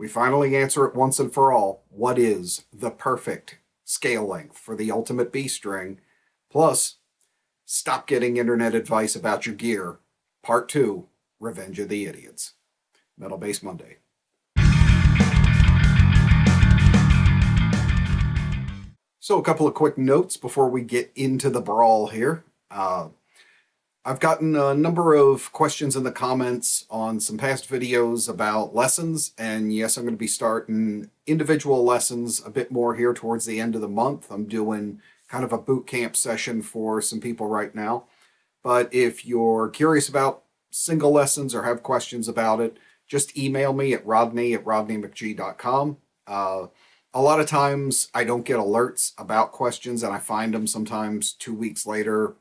we finally answer it once and for all. What is the perfect scale length for the ultimate B string? Plus, stop getting internet advice about your gear. Part 2, Revenge of the Idiots. Metal Bass Monday. So a couple of quick notes before we get into the brawl here. I've gotten a number of questions in the comments on some past videos about lessons, and yes, I'm going to be starting individual lessons a bit more here towards the end of the month. I'm doing kind of a boot camp session for some people right now. But if you're curious about single lessons or have questions about it, just email me at rodney@rodneymcgee.com. A lot of times I don't get alerts about questions, and I find them sometimes 2 weeks later.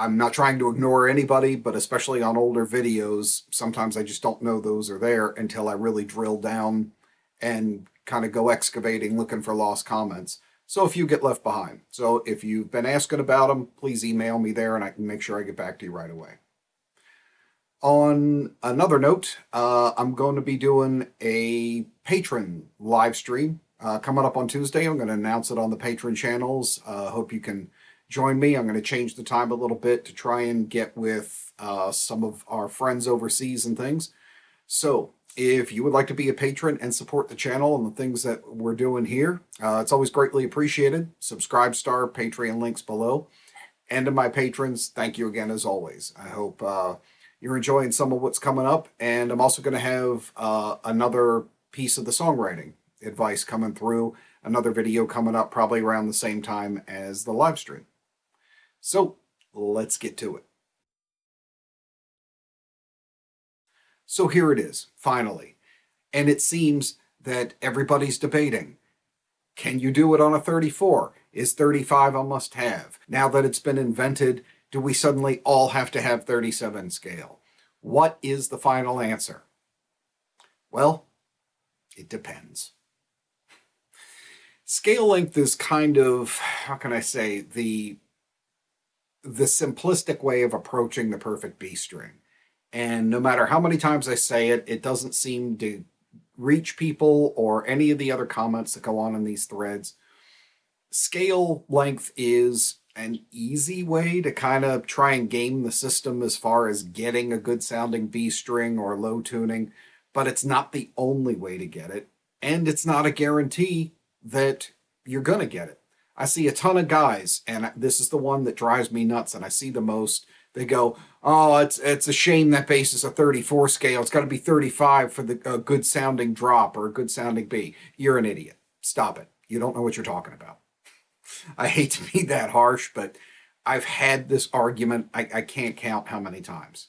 I'm not trying to ignore anybody, but especially on older videos, sometimes I just don't know those are there until I really drill down and kind of go excavating looking for lost comments. So a few get left behind. So if you've been asking about them, please email me there and I can make sure I get back to you right away. On another note, I'm going to be doing a patron live stream coming up on Tuesday. I'm going to announce it on the patron channels. Hope you can join me. I'm going to change the time a little bit to try and get with some of our friends overseas and things. So if you would like to be a patron and support the channel and the things that we're doing here, it's always greatly appreciated. Subscribe star, Patreon links below. And to my patrons, thank you again as always. I hope you're enjoying some of what's coming up. And I'm also going to have another piece of the songwriting advice coming through, another video coming up probably around the same time as the live stream. So let's get to it. So here it is, finally. And it seems that everybody's debating. Can you do it on a 34? Is 35 a must-have? Now that it's been invented, do we suddenly all have to have 37 scale? What is the final answer? Well, it depends. Scale length is kind of, how can I say, the simplistic way of approaching the perfect B string. And no matter how many times I say it, it doesn't seem to reach people or any of the other comments that go on in these threads. Scale length is an easy way to kind of try and game the system as far as getting a good sounding B string or low tuning, but it's not the only way to get it. And it's not a guarantee that you're going to get it. I see a ton of guys, and this is the one that drives me nuts, and I see the most. They go, oh, it's a shame that bass is a 34 scale. It's got to be 35 for the good sounding drop or a good sounding B. You're an idiot. Stop it. You don't know what you're talking about. I hate to be that harsh, but I've had this argument. I can't count how many times.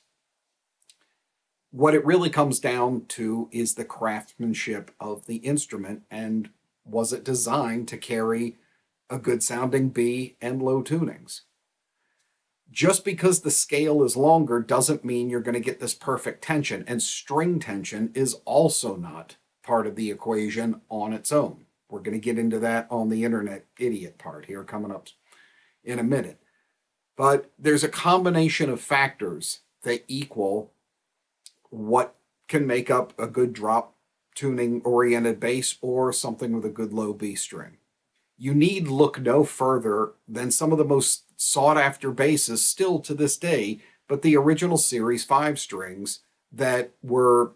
What it really comes down to is the craftsmanship of the instrument, and was it designed to carry a good sounding B and low tunings? Just because the scale is longer doesn't mean you're going to get this perfect tension, and string tension is also not part of the equation on its own. We're going to get into that on the internet idiot part here coming up in a minute. But there's a combination of factors that equal what can make up a good drop tuning oriented bass or something with a good low B string. You need look no further than some of the most sought-after basses still to this day, but the original Series 5 strings that were,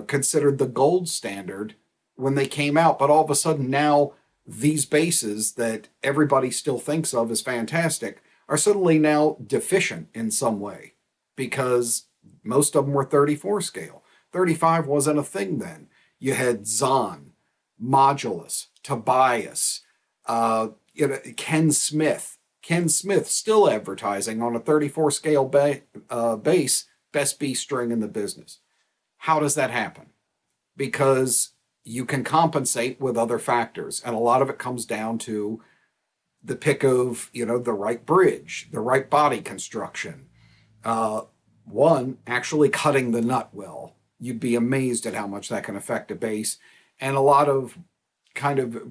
considered the gold standard when they came out, but all of a sudden now these basses that everybody still thinks of as fantastic are suddenly now deficient in some way because most of them were 34 scale. 35 wasn't a thing then. You had Zahn, Modulus, Tobias, Ken Smith. Ken Smith still advertising on a 34 scale bass, best B string in the business. How does that happen? Because you can compensate with other factors, and a lot of it comes down to the pick of, the right bridge, the right body construction. One, actually cutting the nut well. You'd be amazed at how much that can affect a bass. And a lot of kind of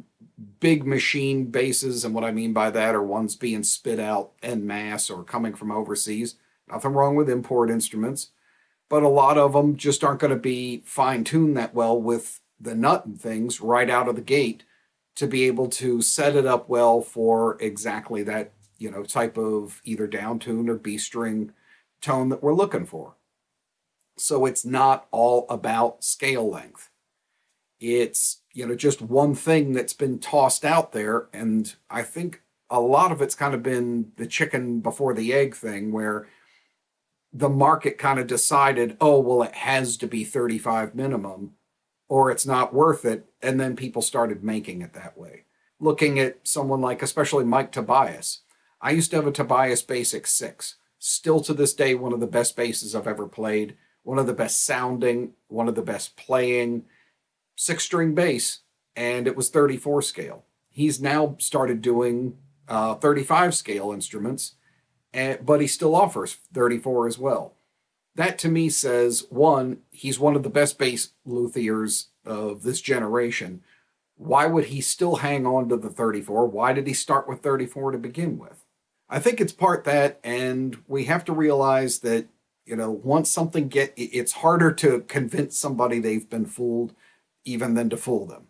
big machine basses, and what I mean by that are ones being spit out en masse or coming from overseas. Nothing wrong with import instruments. but a lot of them just aren't going to be fine-tuned that well with the nut and things right out of the gate to be able to set it up well for exactly that, type of either down tune or B string tone that we're looking for. So it's not all about scale length. It's, just one thing that's been tossed out there. And I think a lot of it's kind of been the chicken before the egg thing, where the market kind of decided, oh, well, it has to be 35 minimum or it's not worth it. And then people started making it that way. Looking at someone like, especially Mike Tobias. I used to have a Tobias Basic 6. Still to this day, one of the best basses I've ever played. One of the best sounding, one of the best playing. 6-string bass, and it was 34 scale. He's now started doing 35 scale instruments, but he still offers 34 as well. That to me says, one, he's one of the best bass luthiers of this generation. Why would he still hang on to the 34? Why did he start with 34 to begin with? I think it's part that, and we have to realize that, once something it's harder to convince somebody they've been fooled even than to fool them.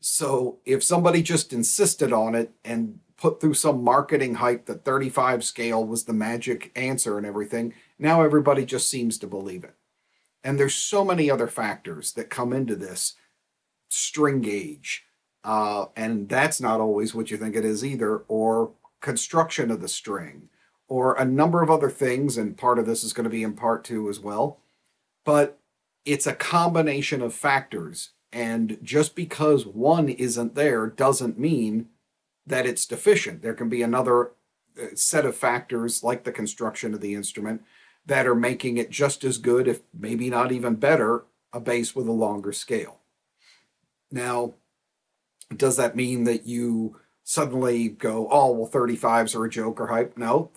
So if somebody just insisted on it and put through some marketing hype that 35 scale was the magic answer and everything, now everybody just seems to believe it. And there's so many other factors that come into this. String gauge, and that's not always what you think it is either, or construction of the string, or a number of other things, and part of this is going to be in part 2 as well. But it's a combination of factors, and just because one isn't there doesn't mean that it's deficient. There can be another set of factors, like the construction of the instrument, that are making it just as good, if maybe not even better, a bass with a longer scale. Now, does that mean that you suddenly go, oh, well, 35s are a joke or hype? No,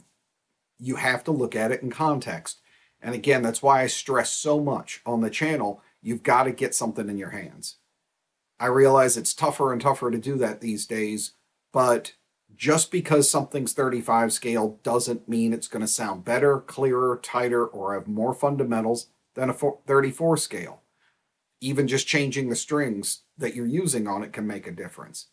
you have to look at it in context. And again, that's why I stress so much on the channel, you've got to get something in your hands. I realize it's tougher and tougher to do that these days, but just because something's 35 scale doesn't mean it's going to sound better, clearer, tighter, or have more fundamentals than a 34 scale. Even just changing the strings that you're using on it can make a difference.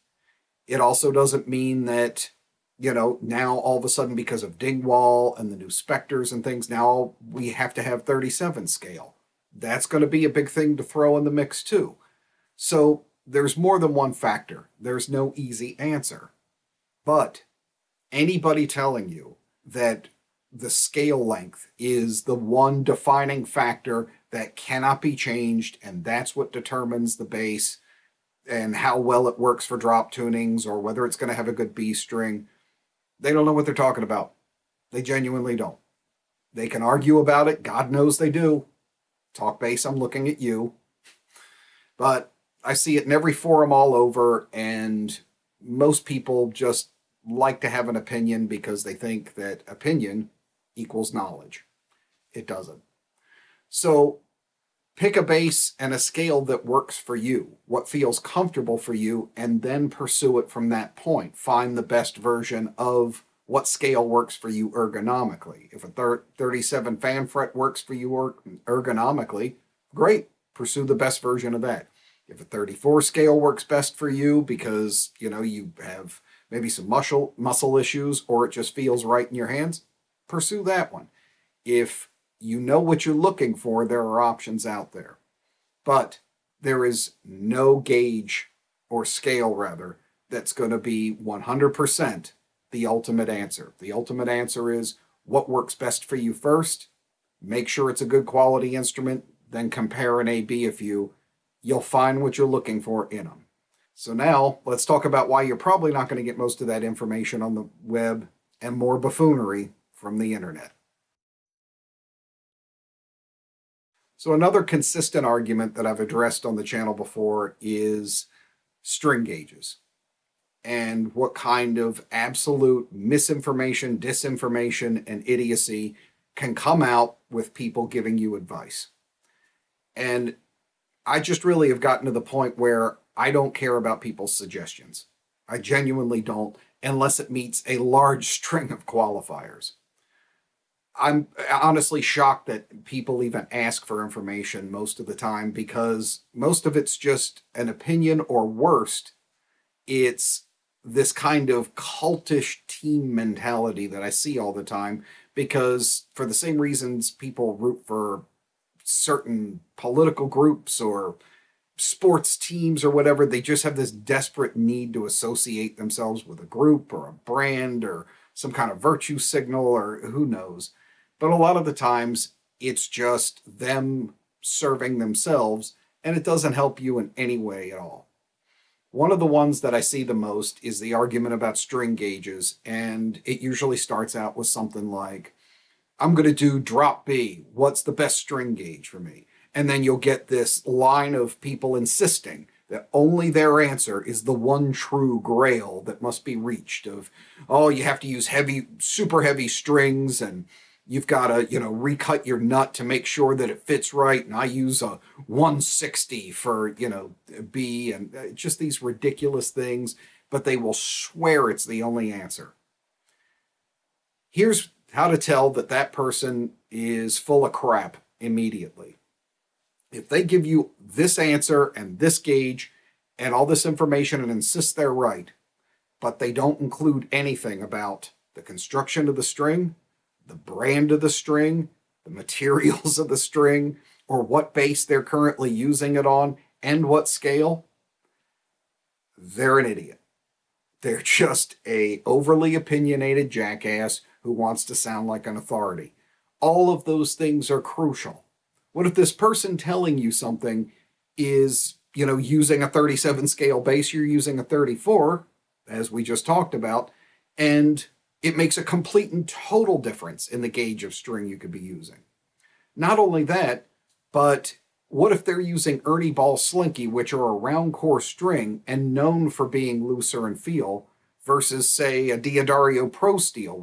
It also doesn't mean that, now all of a sudden, because of Dingwall and the new Spectres and things, now we have to have 37 scale. That's going to be a big thing to throw in the mix too. So there's more than one factor. There's no easy answer. But anybody telling you that the scale length is the one defining factor that cannot be changed, and that's what determines the bass and how well it works for drop tunings or whether it's going to have a good B string, they don't know what they're talking about. They genuinely don't. They can argue about it. God knows they do. Talk bass, I'm looking at you. But I see it in every forum all over, and most people just like to have an opinion because they think that opinion equals knowledge. It doesn't. So pick a bass and a scale that works for you, what feels comfortable for you, and then pursue it from that point. Find the best version of what scale works for you ergonomically. If a 37 fan fret works for you ergonomically, great, pursue the best version of that. If a 34 scale works best for you because, you have maybe some muscle issues or it just feels right in your hands, pursue that one. If you know what you're looking for, there are options out there. But there is no gauge or scale, rather, that's going to be 100% the ultimate answer. The ultimate answer is what works best for you first. Make sure it's a good quality instrument, then compare an A-B if you'll find what you're looking for in them. So now let's talk about why you're probably not going to get most of that information on the web and more buffoonery from the internet. So another consistent argument that I've addressed on the channel before is string gauges and what kind of absolute misinformation, disinformation, and idiocy can come out with people giving you advice. And I just really have gotten to the point where I don't care about people's suggestions. I genuinely don't, unless it meets a large string of qualifiers. I'm honestly shocked that people even ask for information most of the time, because most of it's just an opinion, or worst, it's this kind of cultish team mentality that I see all the time, because for the same reasons people root for certain political groups or sports teams or whatever, they just have this desperate need to associate themselves with a group or a brand or some kind of virtue signal, or who knows. But a lot of the times it's just them serving themselves, and it doesn't help you in any way at all. One of the ones that I see the most is the argument about string gauges, and it usually starts out with something like, I'm going to do drop B. What's the best string gauge for me? And then you'll get this line of people insisting that only their answer is the one true grail that must be reached, of, oh, you have to use heavy, super heavy strings, and you've got to, recut your nut to make sure that it fits right. And I use a 160 for, B, and just these ridiculous things, but they will swear it's the only answer. Here's how to tell that that person is full of crap immediately. If they give you this answer and this gauge and all this information and insist they're right, but they don't include anything about the construction of the string, the brand of the string, the materials of the string, or what bass they're currently using it on, and what scale, they're an idiot. They're just a overly opinionated jackass who wants to sound like an authority. All of those things are crucial. What if this person telling you something is, using a 37 scale bass, you're using a 34, as we just talked about, and it makes a complete and total difference in the gauge of string you could be using. Not only that, but what if they're using Ernie Ball Slinky, which are a round core string and known for being looser in feel, versus, say, a Diodario Pro Steel,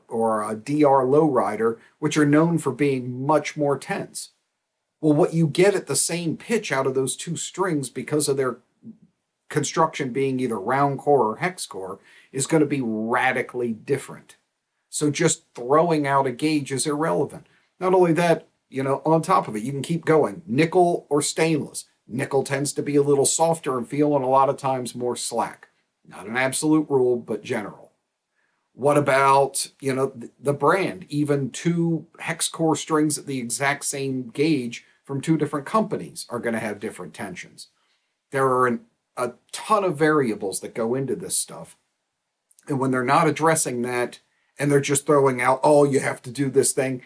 or a DR Lowrider, which are known for being much more tense? Well, what you get at the same pitch out of those two strings, because of their construction being either round core or hex core, is going to be radically different. So just throwing out a gauge is irrelevant. Not only that, on top of it, you can keep going. Nickel or stainless. Nickel tends to be a little softer in feel and a lot of times more slack. Not an absolute rule, but general. What about, the brand? Even two hex core strings at the exact same gauge from two different companies are going to have different tensions. There are a ton of variables that go into this stuff. And when they're not addressing that, and they're just throwing out, oh, you have to do this thing,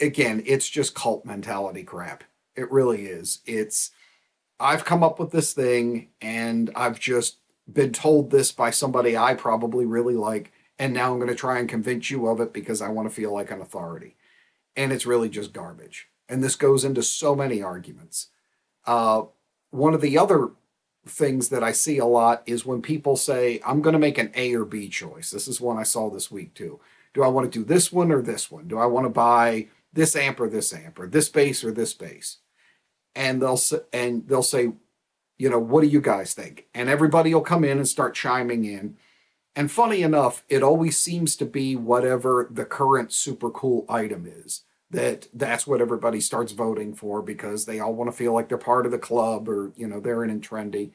again, it's just cult mentality crap. It really is. I've come up with this thing, and I've just been told this by somebody I probably really like, and now I'm going to try and convince you of it because I want to feel like an authority. And it's really just garbage. And this goes into so many arguments. One of the other things that I see a lot is when people say, I'm going to make an A or B choice. This is one I saw this week too. Do I want to do this one or this one? Do I want to buy this amp or this amp, or this bass or this bass? And they'll say, what do you guys think? And everybody will come in and start chiming in. And funny enough, it always seems to be whatever the current super cool item is. That's what everybody starts voting for, because they all want to feel like they're part of the club, or, they're in and trendy.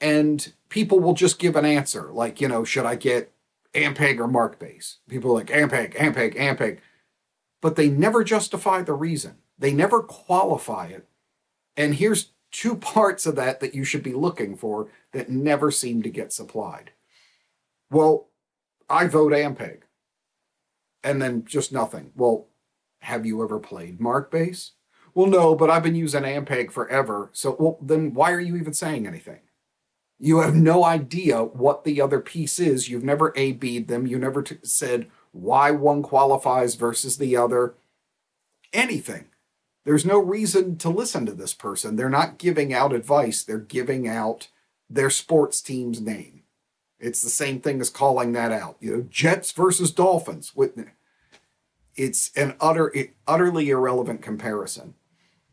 And people will just give an answer like, should I get Ampeg or Mark bass? People are like, Ampeg, Ampeg, Ampeg. But they never justify the reason. They never qualify it. And here's two parts of that you should be looking for that never seem to get supplied. Well, I vote Ampeg. And then just nothing. Well, have you ever played Mark bass? Well, no, but I've been using Ampeg forever. So, then why are you even saying anything? You have no idea what the other piece is. You've never A-B'd them. You never said why one qualifies versus the other. Anything. There's no reason to listen to this person. They're not giving out advice. They're giving out their sports team's name. It's the same thing as calling that out. Jets versus Dolphins. It's an utterly irrelevant comparison.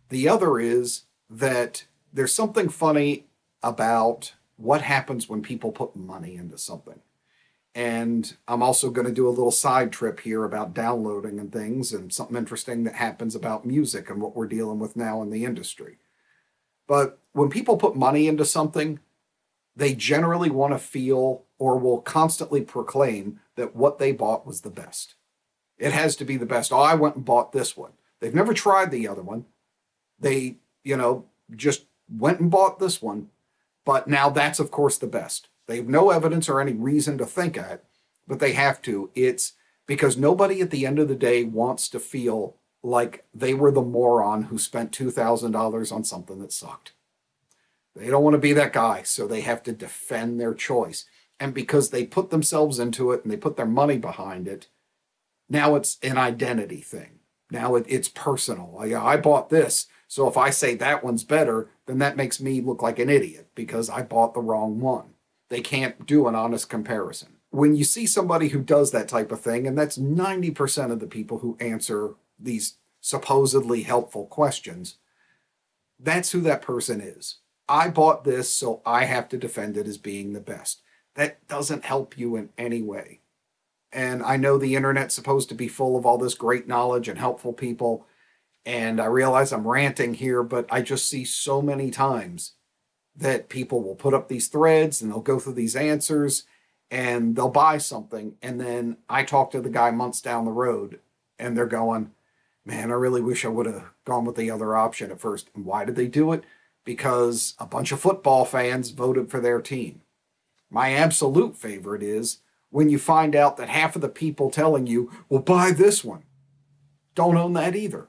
The other is that there's something funny about what happens when people put money into something. And I'm also going to do a little side trip here about downloading and things and something interesting that happens about music and what we're dealing with now in the industry. But when people put money into something, they generally want to feel or will constantly proclaim that what they bought was the best. It has to be the best. Oh, I went and bought this one. They've never tried the other one. They, just went and bought this one. But now that's, of course, the best. They have no evidence or any reason to think it, but they have to. It's because nobody at the end of the day wants to feel like they were the moron who spent $2,000 on something that sucked. They don't want to be that guy, so they have to defend their choice. And because they put themselves into it and they put their money behind it, now it's an identity thing. Now it's personal. I bought this, so if I say that one's better, then that makes me look like an idiot because I bought the wrong one. They can't do an honest comparison. When you see somebody who does that type of thing, and that's 90% of the people who answer these supposedly helpful questions, that's who that person is. I bought this, so I have to defend it as being the best. That doesn't help you in any way. And I know the internet's supposed to be full of all this great knowledge and helpful people, and I realize I'm ranting here, but I just see so many times that people will put up these threads and they'll go through these answers and they'll buy something. And then I talk to the guy months down the road and they're going, man, I really wish I would have gone with the other option at first. And why did they do it? Because a bunch of football fans voted for their team. My absolute favorite is when you find out that half of the people telling you, well, buy this one, don't own that either.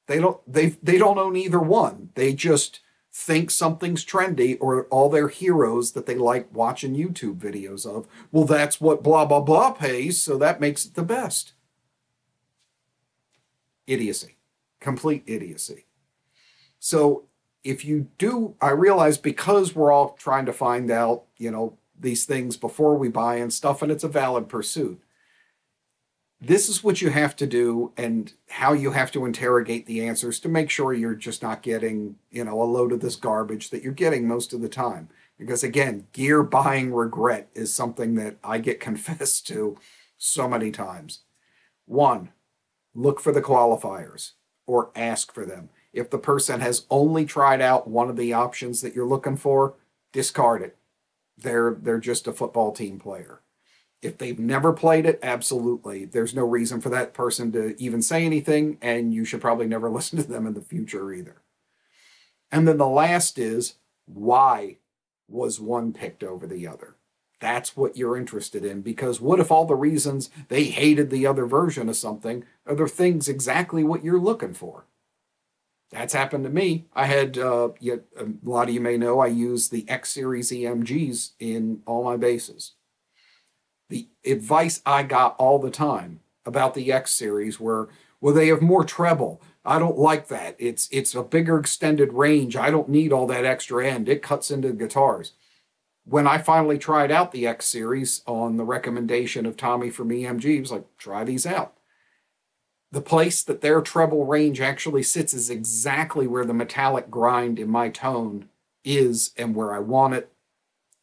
They don't own either one. They just think something's trendy, or all their heroes that they like watching YouTube videos of, well, that's what blah, blah, blah pays, so that makes it the best. Idiocy. Complete idiocy. So if you do, I realize because we're all trying to find out, these things before we buy and stuff, and it's a valid pursuit. This is what you have to do and how you have to interrogate the answers to make sure you're just not getting, a load of this garbage that you're getting most of the time. Because again, gear buying regret is something that I get confessed to so many times. 1, look for the qualifiers or ask for them. If the person has only tried out one of the options that you're looking for, discard it. They're just a football team player. If they've never played it, absolutely. There's no reason for that person to even say anything, and you should probably never listen to them in the future either. And then the last is, why was one picked over the other? That's what you're interested in, because what if all the reasons they hated the other version of something are the things exactly what you're looking for? That's happened to me. I had, a lot of you may know, I use the X Series EMGs in all my basses. The advice I got all the time about the X Series were, well, they have more treble. I don't like that. It's a bigger extended range. I don't need all that extra end. It cuts into the guitars. When I finally tried out the X Series on the recommendation of Tommy from EMG, he was like, try these out. The place that their treble range actually sits is exactly where the metallic grind in my tone is and where I want it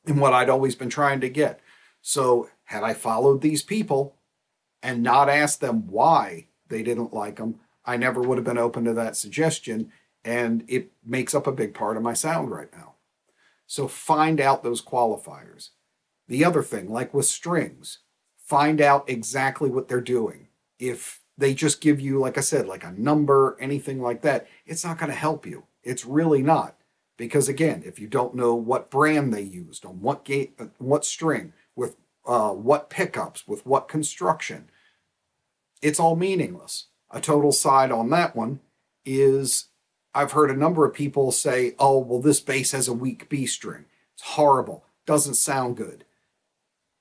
and what I'd always been trying to get. So had I followed these people and not asked them why they didn't like them, I never would have been open to that suggestion, and it makes up a big part of my sound right now. So find out those qualifiers. The other thing, like with strings, find out exactly what they're doing. If they just give you, like I said, like a number, anything like that, it's not going to help you. It's really not. Because again, if you don't know what brand they used, on what string, with what pickups, with what construction, it's all meaningless. A total side on that one is I've heard a number of people say, oh, well, this bass has a weak B string. It's horrible. Doesn't sound good.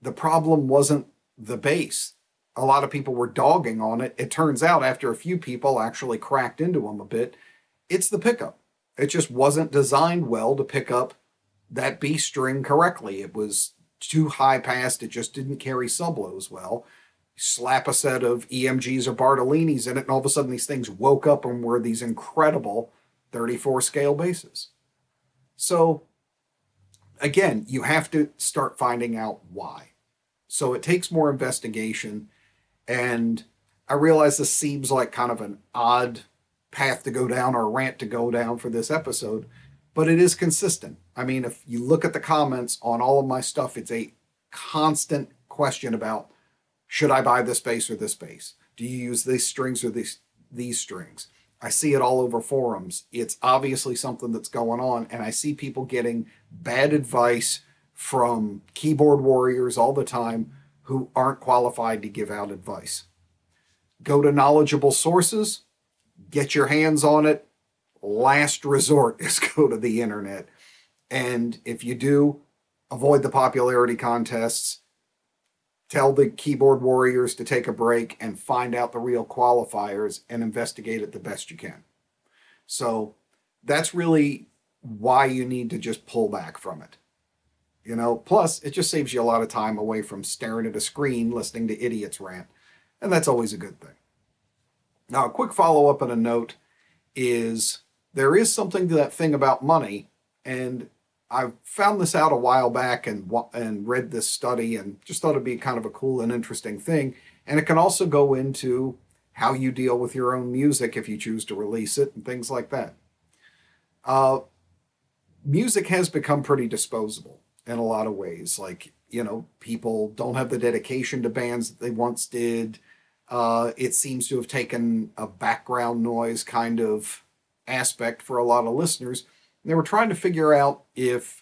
The problem wasn't the bass. A lot of people were dogging on it. It turns out after a few people actually cracked into them a bit, it's the pickup. It just wasn't designed well to pick up that B string correctly. It was too high passed. It just didn't carry sublows well. Slap a set of EMGs or Bartolinis in it, and all of a sudden these things woke up and were these incredible 34 scale basses. So again, you have to start finding out why. So it takes more investigation. And I realize this seems like kind of an odd path to go down or rant to go down for this episode, but it is consistent. I mean, if you look at the comments on all of my stuff, it's a constant question about, should I buy this bass or this bass? Do you use these strings or these strings? I see it all over forums. It's obviously something that's going on, and I see people getting bad advice from keyboard warriors all the time who aren't qualified to give out advice. Go to knowledgeable sources, get your hands on it. Last resort is go to the internet. And if you do, avoid the popularity contests. Tell the keyboard warriors to take a break and find out the real qualifiers and investigate it the best you can. So that's really why you need to just pull back from it. You know, plus it just saves you a lot of time away from staring at a screen listening to idiots rant. And that's always a good thing. Now, a quick follow-up and a note is there is something to that thing about money, and I found this out a while back and read this study and just thought it'd be kind of a cool and interesting thing. And it can also go into how you deal with your own music if you choose to release it and things like that. Music has become pretty disposable in a lot of ways. Like, you know, people don't have the dedication to bands that they once did. It seems to have taken a background noise kind of aspect for a lot of listeners. They were trying to figure out if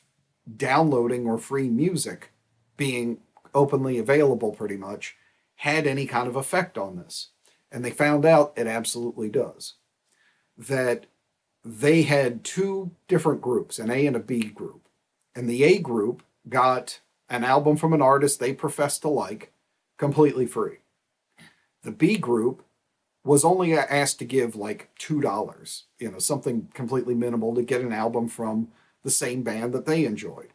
downloading or free music being openly available pretty much had any kind of effect on this. And they found out it absolutely does. That they had two different groups, an A and a B group. And the A group got an album from an artist they profess to like completely free. The B group was only asked to give like $2, you know, something completely minimal to get an album from the same band that they enjoyed.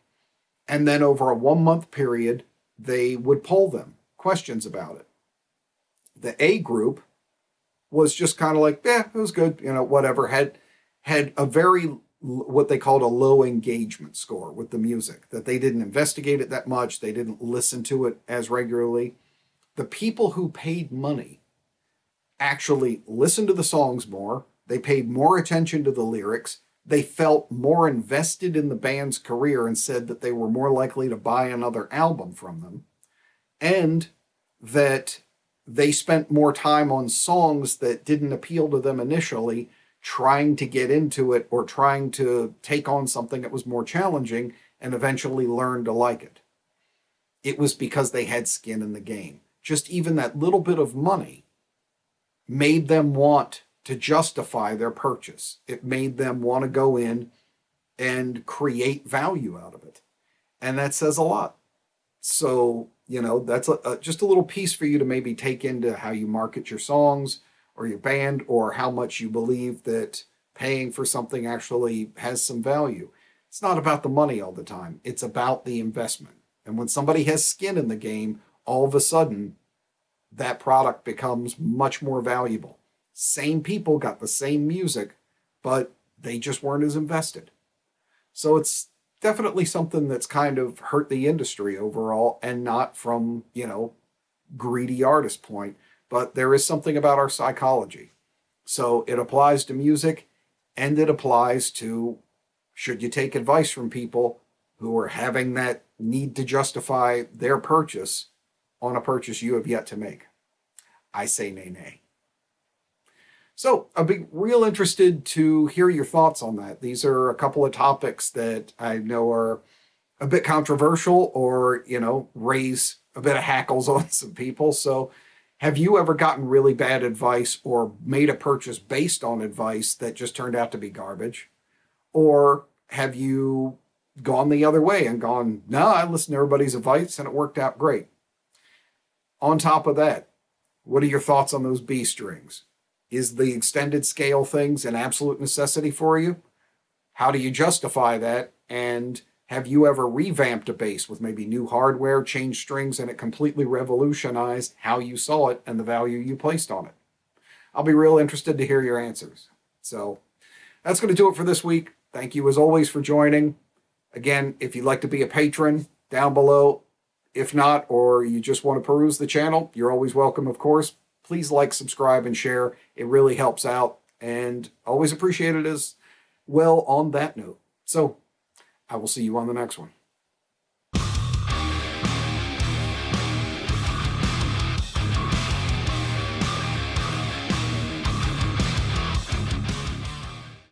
And then over a 1 month period, they would poll them questions about it. The A group was just kind of like, yeah, it was good, you know, whatever, had a very, what they called a low engagement score with the music, that they didn't investigate it that much. They didn't listen to it as regularly. The people who paid money actually listened to the songs more. They paid more attention to the lyrics. They felt more invested in the band's career and said that they were more likely to buy another album from them. And that they spent more time on songs that didn't appeal to them initially, trying to get into it or trying to take on something that was more challenging and eventually learn to like it. It was because they had skin in the game. Just even that little bit of money made them want to justify their purchase. It made them want to go in and create value out of it. And that says a lot. So, you know, that's just a little piece for you to maybe take into how you market your songs or your band, or how much you believe that paying for something actually has some value. It's not about the money all the time. It's about the investment. And when somebody has skin in the game, all of a sudden, that product becomes much more valuable. Same people got the same music, but they just weren't as invested. So it's definitely something that's kind of hurt the industry overall, and not from, you know, greedy artist point, but there is something about our psychology. So it applies to music, and it applies to, should you take advice from people who are having that need to justify their purchase on a purchase you have yet to make? I say nay, nay. So I'd be real interested to hear your thoughts on that. These are a couple of topics that I know are a bit controversial, or, you know, raise a bit of hackles on some people. So have you ever gotten really bad advice or made a purchase based on advice that just turned out to be garbage? Or have you gone the other way and gone, no, I listened to everybody's advice and it worked out great? On top of that, what are your thoughts on those B strings? Is the extended scale things an absolute necessity for you? How do you justify that? And have you ever revamped a bass with maybe new hardware, changed strings, and it completely revolutionized how you saw it and the value you placed on it? I'll be real interested to hear your answers. So that's going to do it for this week. Thank you as always for joining. Again, if you'd like to be a patron, down below If not, or you just want to peruse the channel, you're always welcome, of course. Please like, subscribe, and share. It really helps out, and always appreciate it as well on that note. So I will see you on the next one.